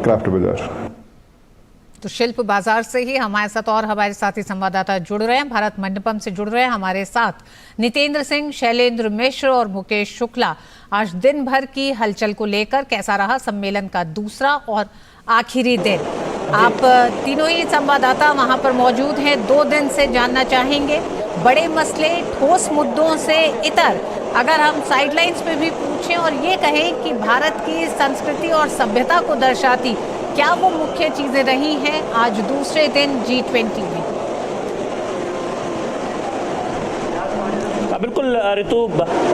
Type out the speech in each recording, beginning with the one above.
Craft बाजार। तो शिल्प बाजार से ही हमारे साथ और हमारे साथी संवाददाता जुड़ रहे हैं, भारत मंडपम से जुड़ रहे हैं हमारे साथ नितेंद्र सिंह, शैलेंद्र मिश्र और मुकेश शुक्ला। आज दिन भर की हलचल को लेकर कैसा रहा सम्मेलन का दूसरा और आखिरी दिन? आप तीनों ही संवाददाता वहां पर मौजूद हैं, 2 दिन से जानना चाहेंगे बड़े मसले, ठोस मुद्दों से इतर अगर हम साइडलाइंस पे भी पूछें और ये कहें कि भारत की संस्कृति और सभ्यता को दर्शाती क्या वो मुख्य चीजें रही हैं आज दूसरे दिन G20 में? बिल्कुल ऋतु,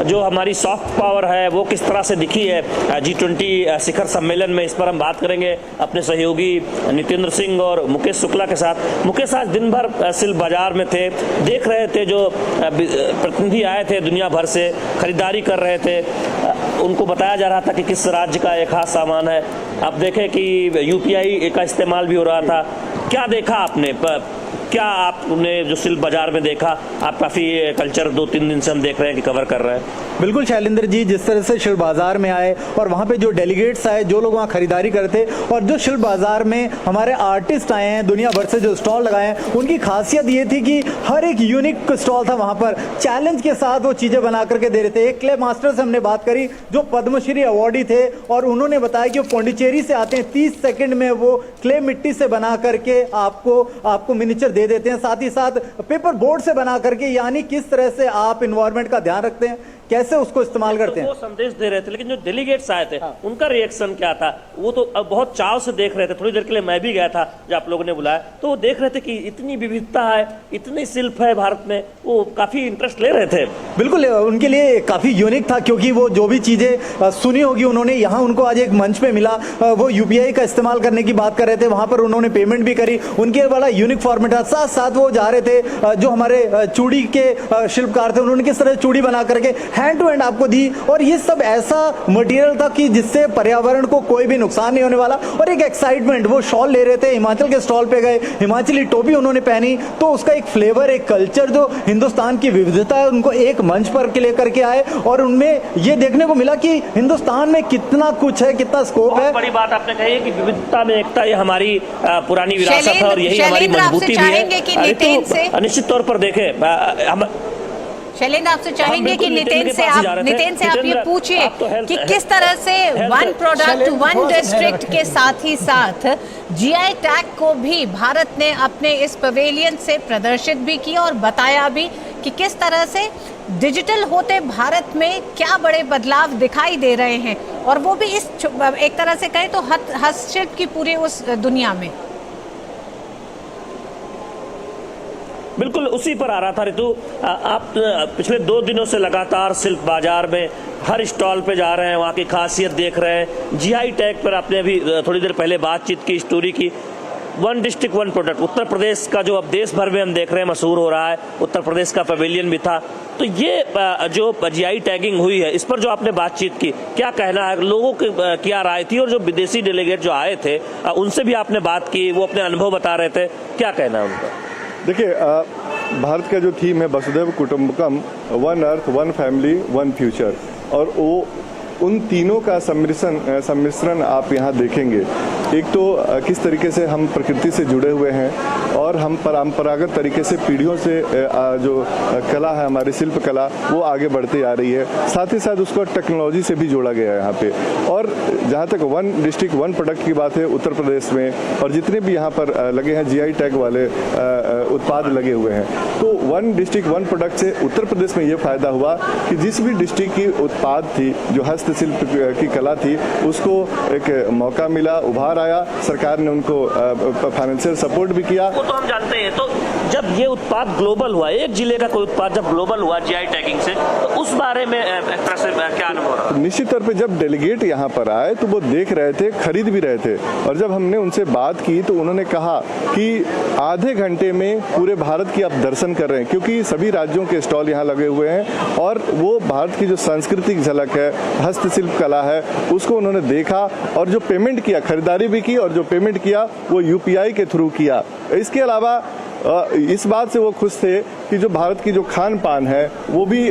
जो हमारी सॉफ्ट पावर है वो किस तरह से दिखी है G20 शिखर सम्मेलन में, इस पर हम बात करेंगे अपने सहयोगी नितेंद्र सिंह और मुकेश शुक्ला के साथ। मुकेश, आज दिन भर शिल्प बाजार में थे, देख रहे थे जो प्रतिनिधि आए थे दुनिया भर से, खरीदारी कर रहे थे, उनको बताया जा रहा था कि किस राज्य का एक खास सामान है। आप देखें कि UPI का इस्तेमाल भी हो रहा था। क्या देखा आपने? क्या आपने जो शिल्प बाजार में देखा? आप काफी कल्चर 2-3 दिन से हम देख रहे हैं कि कवर कर रहे हैं। बिल्कुल शैलेंद्र जी, जिस तरह से शिल्प बाजार में आए और वहाँ पे जो डेलीगेट्स आए, जो लोग वहाँ खरीदारी करते और जो शिल्प बाजार में हमारे आर्टिस्ट आए हैं दुनिया भर से जो स्टॉल लगाए हैं, उनकी खासियत ये थी कि हर एक यूनिक स्टॉल था वहाँ पर, चैलेंज के साथ वो चीज़ें बना करके दे रहे थे। एक क्ले मास्टर से हमने बात करी जो पद्मश्री अवार्डी थे और उन्होंने बताया कि वो पौंडीचेरी से आते हैं, 30 सेकेंड में वो क्ले मिट्टी से बना करके आपको मिनिएचर दे देते हैं, साथ ही साथ पेपर बोर्ड से बना करके। यानी किस तरह से आप इन्वायरमेंट का ध्यान रखते हैं, कैसे उसको इस्तेमाल करते हैं। वो संदेश दे रहे थे, लेकिन जो डेलीगेट्स आए थे उनका रिएक्शन क्या था? वो तो अब बहुत चाव से देख रहे थे। थोड़ी देर के लिए मैं भी गया था जब आप लोगों ने बुलाया, तो वो देख रहे थे कि इतनी विविधता है, इतनी शिल्प है भारत में, वो काफी इंटरेस्ट ले रहे थे। बिल्कुल, उनके लिए काफी यूनिक था क्योंकि वो जो भी चीजें सुनी होगी उन्होंने, यहाँ उनको आज एक मंच पे मिला, वो UPI का इस्तेमाल करने की बात कर रहे थे, वहां पर उन्होंने पेमेंट भी करी, उनके बड़ा यूनिक फॉर्मेट था। साथ साथ वो जा रहे थे, जो हमारे चूड़ी के शिल्पकार थे उन्होंने किस तरह चूड़ी बना करके हैंड टू हैंड आपको दी, और ये सब ऐसा मटेरियल था कि जिससे पर्यावरण को कोई भी नुकसान नहीं होने वाला। और एक एक्साइटमेंट, वो शॉल ले रहे थे, हिमाचल के स्टॉल पे गए, हिमाचली टोपी उन्होंने पहनी, तो उसका एक फ्लेवर, एक कल्चर, जो हिंदुस्तान की विविधता है उनको एक मंच पर लेकर के आए और उनमें ये देखने को मिला कि हिंदुस्तान में कितना कुछ है, कितना स्कोप है। बड़ी बात आपने कही है कि विविधता में एकता, ये हमारी पुरानी विरासत है और यही हमारी मजबूती भी है। निश्चित तौर पर देखें, शैलेंद्र, आपसे चाहेंगे कि नितेन से आप ये पूछिए कि किस तरह से वन प्रोडक्ट वन डिस्ट्रिक्ट के साथ ही साथ GI टैग को भी भारत ने अपने इस पवेलियन से प्रदर्शित भी किया और बताया भी कि किस तरह से डिजिटल होते भारत में क्या बड़े बदलाव दिखाई दे रहे हैं, और वो भी इस एक तरह से कहें तो हस्तशिल्प की पूरे उस दुनिया में। बिल्कुल उसी पर आ रहा था ऋतु। आप पिछले 2 दिनों से लगातार शिल्प बाजार में हर स्टॉल पे जा रहे हैं, वहाँ की खासियत देख रहे हैं। GI टैग पर आपने अभी थोड़ी देर पहले बातचीत की, स्टोरी की। One district one product, Uttar Pradesh का जो अब देश भर में हम देख रहे हैं मशहूर हो रहा है, उत्तर प्रदेश का पवेलियन भी था। तो ये जो GI टैगिंग हुई है, इस पर जो आपने बातचीत की, क्या कहना है? लोगों की क्या राय थी? और जो विदेशी डेलीगेट जो आए थे उनसे भी आपने बात की, वो अपने अनुभव बता रहे थे, क्या कहना है उनका? देखिए, भारत का जो थीम है वसुधैव कुटुंबकम, one earth, one family, one future, और वो उन तीनों का सम्मिश्रण आप यहाँ देखेंगे। एक तो किस तरीके से हम प्रकृति से जुड़े हुए हैं और हम परंपरागत तरीके से पीढ़ियों से जो कला है हमारी शिल्प कला, वो आगे बढ़ती आ रही है। साथ ही साथ उसको टेक्नोलॉजी से भी जोड़ा गया है यहाँ पे। और जहाँ तक वन डिस्ट्रिक्ट वन प्रोडक्ट की बात है, उत्तर प्रदेश में और जितने भी यहाँ पर लगे हैं GI टैग वाले उत्पाद लगे हुए हैं, तो वन डिस्ट्रिक्ट वन प्रोडक्ट से उत्तर प्रदेश में ये फायदा हुआ कि जिस भी डिस्ट्रिक्ट की उत्पाद थी, जो हस्तशिल्प की कला थी, उसको एक मौका मिला, उभार आया। सरकार ने उनको फाइनेंशियल सपोर्ट भी किया। वो तो हम जानते हैं। तो जब ये उत्पाद ग्लोबल हुआ, एक जिले का कोई उत्पाद जब ग्लोबल हुआ GI टैगिंग से, तो उस बारे में एक तरह से क्या अनुभव रहा? निश्चित तौर पे जब डेलीगेट यहाँ पर आए तो वो देख रहे थे, खरीद भी रहे थे, और जब हमने उनसे बात की तो उन्होंने कहा कि आधे घंटे में पूरे भारत की आप दर्शन कर रहे हैं, क्योंकि सभी राज्यों के स्टॉल यहाँ लगे हुए हैं और वो भारत की जो सांस्कृतिक झलक है, हस्तशिल्प कला है, उसको उन्होंने देखा और जो पेमेंट किया, खरीदारी भी की और जो पेमेंट किया वो UPI के थ्रू किया। इसके अलावा इस बात से वो खुश थे कि जो भारत की जो खान पान है वो भी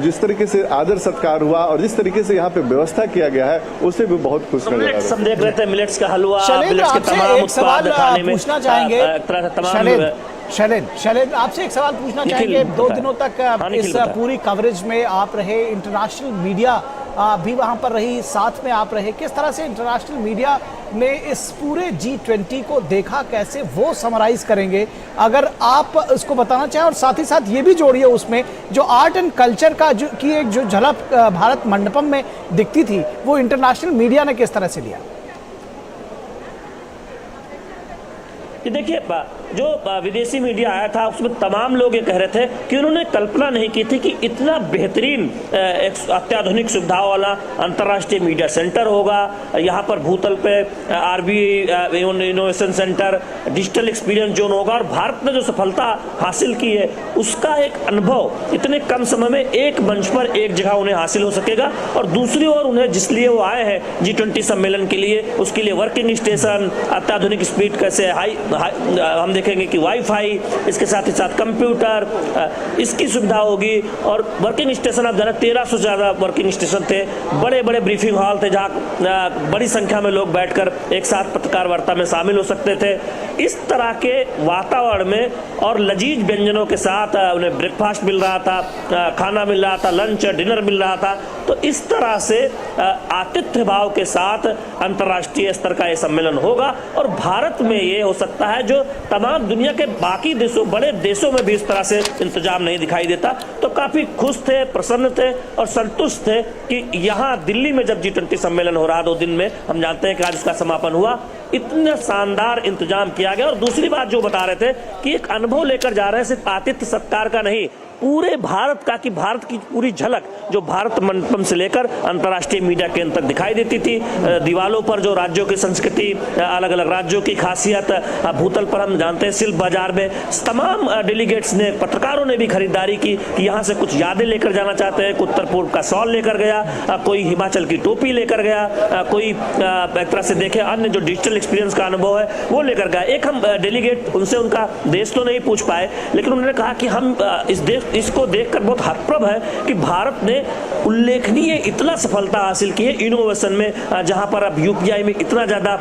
जिस तरीके से आदर सत्कार हुआ और जिस तरीके से यहाँ पे व्यवस्था किया गया है उससे भी बहुत खुश नजर आ रहे हैं। हम देख रहे थे मिलेट्स का हलवा, शैलेंद्र, मिलेट्स के आपसे तमाम एक सवाल उत्पाद खाने में पूछना चाहेंगे। शैलेंद्र, आपसे एक सवाल पूछना चाहेंगे। 2 दिनों तक इस पूरी कवरेज में आप रहे, इंटरनेशनल मीडिया भी वहां पर रही, साथ में आप रहे, किस तरह से इंटरनेशनल मीडिया ने इस पूरे G20 को देखा, कैसे वो समराइज करेंगे अगर आप इसको बताना चाहें? और साथ ही साथ ये भी जोड़िए उसमें जो आर्ट एंड कल्चर का एक जो झलक भारत मंडपम में दिखती थी वो इंटरनेशनल मीडिया ने किस तरह से लिया? कि देखिए जो विदेशी मीडिया आया था उसमें तमाम लोग ये कह रहे थे कि उन्होंने कल्पना नहीं की थी कि इतना बेहतरीन अत्याधुनिक सुविधाओं वाला अंतर्राष्ट्रीय मीडिया सेंटर होगा। यहाँ पर भूतल पे RB innovation centre, digital experience zone होगा और भारत ने जो सफलता हासिल की है उसका एक अनुभव इतने कम समय में एक मंच पर एक जगह उन्हें हासिल हो सकेगा। और दूसरी ओर उन्हें जिस लिए वो आए हैं G20 सम्मेलन के लिए, उसके लिए वर्किंग स्टेशन, अत्याधुनिक स्पीड कैसे हम देखेंगे कि वाईफाई, इसके साथ ही साथ कंप्यूटर, इसकी सुविधा होगी। और वर्किंग स्टेशन आप जाना 1300 से ज़्यादा वर्किंग स्टेशन थे, बड़े बड़े ब्रीफिंग हॉल थे जहाँ बड़ी संख्या में लोग बैठकर एक साथ पत्रकार वार्ता में शामिल हो सकते थे। इस तरह के वातावरण में और लजीज व्यंजनों के साथ उन्हें ब्रेकफास्ट मिल रहा था, खाना मिल रहा था, लंच डिनर मिल रहा था। तो इस तरह से आतिथ्य भाव के साथ अंतर्राष्ट्रीय स्तर का ये सम्मेलन होगा और भारत में ये हो सकता है जो तमाम दुनिया के बाकी देशों, बड़े देशों में भी इस तरह से इंतजाम नहीं दिखाई देता। तो काफी खुश थे, प्रसन्न थे और संतुष्ट थे कि यहाँ दिल्ली में जब G20 सम्मेलन हो रहा 2 दिन में, हम जानते हैं कि आज उसका समापन हुआ, इतना शानदार इंतजाम किया गया। और दूसरी बात जो बता रहे थे कि एक अनुभव लेकर जा रहे हैं, सिर्फ आतिथ्य सत्कार का नहीं, पूरे भारत का, कि भारत की पूरी झलक जो भारत मंडपम से लेकर अंतर्राष्ट्रीय मीडिया केंद्र तक दिखाई देती थी। दीवालों पर जो राज्यों की संस्कृति, अलग अलग राज्यों की खासियत, भूतल पर हम जानते हैं शिल्प बाजार में तमाम डेलीगेट्स ने, पत्रकारों ने भी खरीदारी की कि यहाँ से कुछ यादें लेकर जाना चाहते हैं। उत्तर पूर्व का शॉल लेकर गया, कोई हिमाचल की टोपी लेकर गया, कोई एक तरह से देखे अन्य जो डिजिटल एक्सपीरियंस का अनुभव है वो लेकर गया। एक हम डेलीगेट, उनसे उनका देश तो नहीं पूछ पाए, लेकिन उन्होंने कहा कि हम इसको देखकर बहुत हर्षप्रद है कि भारत ने उल्लेखनीय इतना सफलता हासिल की है इनोवेशन में, जहां पर अब यूपीआई में इतना ज्यादा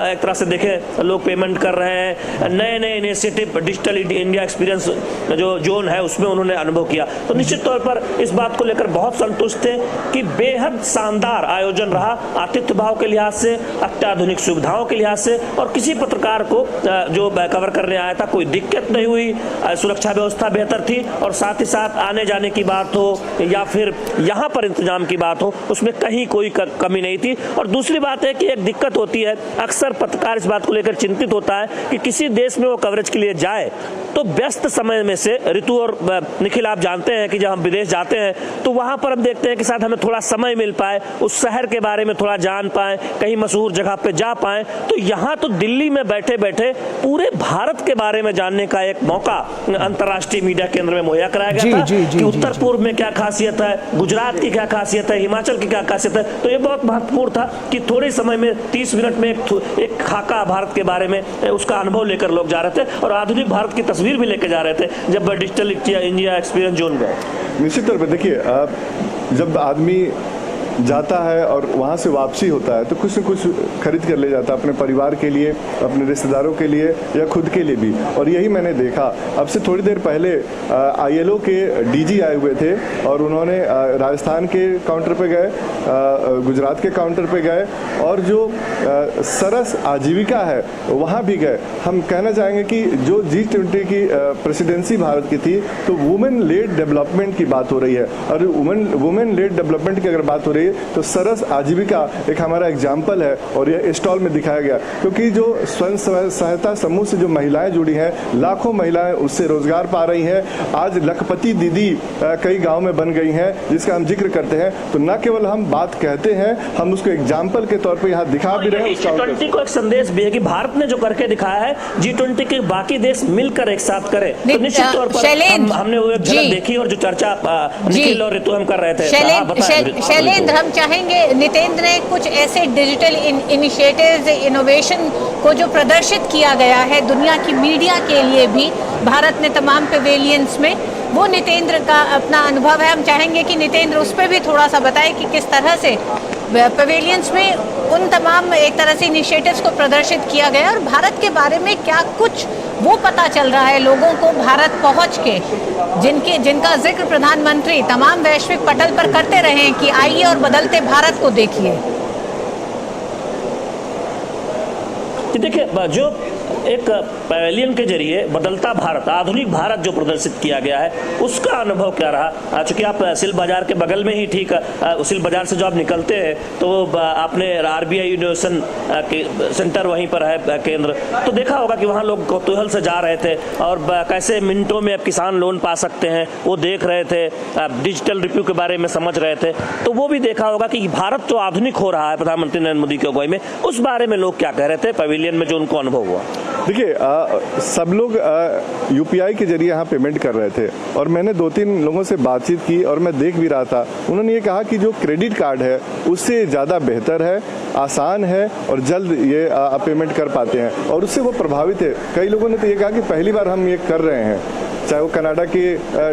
एक तरह से देखें लोग पेमेंट कर रहे हैं। नए नए इनिशिएटिव, डिजिटल इंडिया एक्सपीरियंस जो जोन है उसमें उन्होंने अनुभव किया। तो निश्चित तौर पर इस बात को लेकर बहुत संतुष्ट थे कि बेहद शानदार आयोजन रहा, आतिथ्य भाव के लिहाज से, अत्याधुनिक सुविधाओं के लिहाज से, और किसी पत्रकार को जो कवर करने आया था कोई दिक्कत नहीं हुई, सुरक्षा व्यवस्था बेहतर थी और साथ ही साथ आने जाने की बात हो या फिर यहाँ पर इंतजाम की बात हो, उसमें कहीं कोई कमी नहीं थी। और दूसरी बात है कि एक दिक्कत होती है, अक्सर पत्रकार इस बात को लेकर चिंतित होता है कि किसी देश में वो कवरेज के लिए जाए तो व्यस्त समय में से, ऋतु और निखिल आप जानते हैं कि जब हम विदेश जाते हैं तो वहाँ पर हम देखते हैं कि साथ हमें थोड़ा समय मिल पाए, उस शहर के बारे में थोड़ा जान पाए, कहीं मशहूर जगह पे जा पाए। तो यहाँ तो दिल्ली में बैठे बैठे पूरे भारत के बारे में जानने का एक मौका अंतर्राष्ट्रीय मीडिया केंद्र में मुहैया कराया गया था कि उत्तर पूर्व में क्या खासियत है, गुजरात की क्या खासियत है, हिमाचल की क्या खासियत है। तो ये बहुत महत्वपूर्ण था कि थोड़े समय में 30 मिनट में एक खाका भारत के बारे में उसका अनुभव लेकर लोग जा रहे थे और आधुनिक भारत की तस्वीर भी लेकर जा रहे थे जब डिजिटल इंडिया एक्सपीरियंस जोन गए। निश्चित तौर पर देखिए, जब आदमी जाता है और वहाँ से वापसी होता है तो कुछ न कुछ खरीद कर ले जाता है अपने परिवार के लिए, अपने रिश्तेदारों के लिए या खुद के लिए भी। और यही मैंने देखा। अब से थोड़ी देर पहले ILO के DG आए हुए थे और उन्होंने राजस्थान के काउंटर पे गए, गुजरात के काउंटर पे गए और जो सरस आजीविका है वहाँ भी गए। हम कहना चाहेंगे कि जो G20 की प्रेसिडेंसी भारत की थी तो वुमेन लेड डेवलपमेंट की बात हो रही है और वुमेन लेड डेवलपमेंट की अगर बात हो रही है तो सरस आजीविका एक हमारा एग्जाम्पल है और यह स्टॉल में दिखाया गया। क्योंकि जो स्वयं सहायता समूह से जो महिलाएं जुड़ी हैं, लाखों महिलाएं उससे रोजगार पा रही हैं। आज लखपति दीदी कई गांव में बन गई हैं जिसका हम जिक्र करते हैं। तो न केवल हम बात कहते हैं, हम उसको एग्जाम्पल के तौर पर यहाँ दिखा भी रहे हैं। G20 को एक संदेश भी है कि भारत ने जो करके दिखाया है G20 के बाकी देश मिलकर एक साथ करें। तो निश्चित तौर पर हमने वो एक झलक देखी और जो चर्चा निखिल और ऋतु हम कर रहे थे। शैलेंद्र, हम चाहेंगे, नितेंद्र ने कुछ ऐसे डिजिटल इनिशिएटिव्स, इनोवेशन को जो प्रदर्शित किया गया है दुनिया की मीडिया के लिए भी भारत ने तमाम पवेलियंस में, वो नितेंद्र का अपना अनुभव है। हम चाहेंगे कि नितेंद्र उस पर भी थोड़ा सा बताए कि किस तरह से पवेलियंस में उन तमाम एक तरह से इनिशिएटिव्स को प्रदर्शित किया गया और भारत के बारे में क्या कुछ वो पता चल रहा है लोगों को भारत पहुंच के, जिनका जिक्र प्रधानमंत्री तमाम वैश्विक पटल पर करते रहे हैं कि आइए और बदलते भारत को देखिए। देखिए, जो एक पवेलियन के जरिए बदलता भारत, आधुनिक भारत जो प्रदर्शित किया गया है, उसका अनुभव क्या रहा? चूंकि आप सिल्क बाजार के बगल में ही, ठीक सिल्क बाजार से जो आप निकलते हैं तो आपने RBI इनोवेशन सेंटर वहीं पर है केंद्र, तो देखा होगा कि वहाँ लोग कौतूहल से जा रहे थे और कैसे मिनटों में अब किसान लोन पा सकते हैं वो देख रहे थे, डिजिटल रिव्यू के बारे में समझ रहे थे। तो वो भी देखा होगा कि भारत जो आधुनिक हो रहा है प्रधानमंत्री नरेंद्र मोदी की अगुवाई में, उस बारे में लोग क्या कह रहे थे पवेलियन में जो उनको अनुभव हुआ। देखिए, सब लोग UPI के जरिए यहाँ पेमेंट कर रहे थे और मैंने 2-3 लोगों से बातचीत की और मैं देख भी रहा था, उन्होंने ये कहा कि जो क्रेडिट कार्ड है उससे ज़्यादा बेहतर है, आसान है और जल्द ये पेमेंट कर पाते हैं और उससे वो प्रभावित है। कई लोगों ने तो ये कहा कि पहली बार हम ये कर रहे हैं, चाहे वो कनाडा के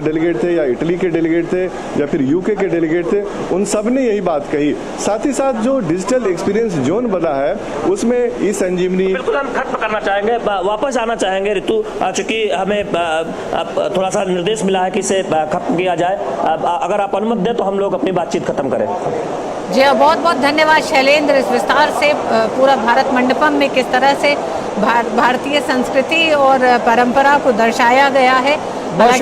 डेलीगेट थे या इटली के डेलीगेट थे या फिर UK के डेलीगेट थे, उन सब ने यही बात कही। साथ ही साथ जो डिजिटल एक्सपीरियंस जोन बना है उसमें ई-संजीवनी, बिल्कुल हम खत्म करना चाहेंगे, वापस आना चाहेंगे ऋतु, चूंकि हमें थोड़ा सा निर्देश मिला है कि इसे खत्म किया जाए। अगर आप अनुमति दें तो हम लोग अपनी बातचीत खत्म करें। जी बहुत बहुत धन्यवाद शैलेंद्र, इस विस्तार से पूरा भारत मंडपम में किस तरह से भारतीय संस्कृति और परंपरा को दर्शाया गया है। बहुत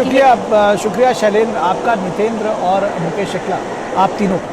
शुक्रिया शैलेंद्र आपका, नितेंद्र और मुकेश शुक्ला, आप तीनों का।